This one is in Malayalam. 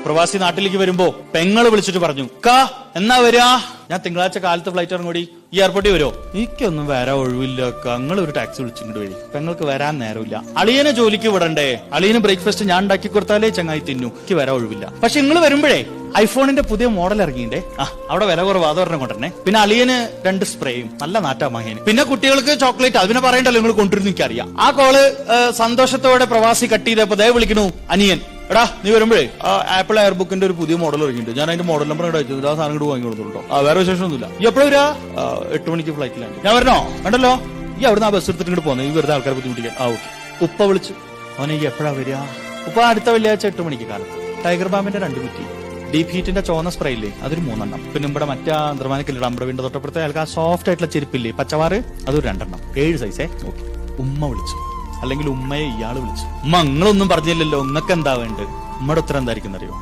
പ്രവാസി നാട്ടിലേക്ക് വരുമ്പോ പെങ്ങള് വിളിച്ചിട്ട് പറഞ്ഞു, കാ എന്നാ വരാ, ഞാൻ തിങ്കളാഴ്ച കാലത്ത് ഫ്ലൈറ്റ് ഇറങ്ങൂടി, ഈ എയർപോർട്ടിൽ വരുമോ? എനിക്കൊന്നും വരാൻ ഒഴിവില്ല, നിങ്ങൾ ഒരു ടാക്സി വിളിച്ചിങ്ങോട്ട് വഴി, പെങ്ങൾക്ക് വരാൻ നേരമില്ല. അളിയനെ ജോലിക്ക് വിടണ്ടേ, അളിയന് ബ്രേക്ക്ഫാസ്റ്റ് ഞാൻ ഉണ്ടാക്കി കൊടുത്താലേ ചങ്ങായി തിന്നു, എനിക്ക് വരാൻ ഒഴിവില്ല. പക്ഷെ നിങ്ങൾ വരുമ്പോഴേ ഐഫോണിന്റെ പുതിയ മോഡൽ ഇറങ്ങിയിട്ടേ, അവിടെ വില കുറവ്, അത് പറഞ്ഞ കൊണ്ടുതന്നെ. പിന്നെ അളിയന് 2 സ്പ്രേയും, നല്ല നാട്ടാ മഹേന്. പിന്നെ കുട്ടികൾക്ക് ചോക്ലേറ്റ്, അതിനെ പറയണ്ടല്ലോ, നിങ്ങൾ കൊണ്ടുവരുന്ന എനിക്കറിയാം. ആ കോള് സന്തോഷത്തോടെ പ്രവാസി കട്ട് ചെയ്തപ്പോ ദയ വിളിക്കണു അനിയൻ, എടാ നീ വരുമ്പോഴേ ആപ്പിൾ എയർബുക്കിന്റെ ഒരു പുതിയ മോഡൽ ഇറങ്ങിയിട്ടുണ്ട്, ഞാൻ അതിന്റെ മോഡൽ നമ്പർ അയച്ചു, ആ സാധനം കൂടെ വാങ്ങി കൊടുത്തോട്ടോ. വേറെ വിശേഷമൊന്നുമില്ല. ഈ എപ്പോഴും വരാ? 8 മണിക്ക് ഫ്ലൈറ്റിലാണ്. ഞാൻ വരണോ? വേണ്ടല്ലോ, ഈ അവിടുന്ന് ആ ബസ് എടുത്തിട്ട് ഇങ്ങോട്ട് പോകുന്നത്, ഈ വെറുതെ ആൾക്കാരെ ബുദ്ധിമുട്ടിക്കാൻ. ഓക്കെ. ഉപ്പ വിളിച്ചു, അവനെ ഈ എപ്പോഴാ വരിക? ഉപ്പ അടുത്ത വെള്ളിയാഴ്ച 8 മണിക്ക് കാലത്ത്. ടൈഗർ ബാമിന്റെ 2 കുറ്റി, ഡീപ് ഹീറ്റിന്റെ ചോന്ന സ്പ്രേ ഇല്ലേ, അതൊരു 3 എണ്ണം. പിന്നെ ഇവിടെ മറ്റേ നിർമ്മാണിക്കില്ല, നമ്മുടെ വീടിന്റെ തൊട്ടപ്പുറത്തെ അയാൾക്ക് ആ സോഫ്റ്റ് ആയിട്ടുള്ള ചെരുപ്പില്ലേ പച്ചവാറ്, അതൊരു 2 എണ്ണം. 7 സൈസേ. ഓക്കെ. ഉമ്മ വിളിച്ചു, അല്ലെങ്കിൽ ഉമ്മയെ ഇയാള് വിളിച്ചു. ഉമ്മ നിങ്ങളൊന്നും പറഞ്ഞില്ലല്ലോ, നിങ്ങൾക്ക് എന്താ വേണ്ടത്? ഉമ്മയുടെ ഉത്തരം എന്തായിരിക്കും അറിയോ?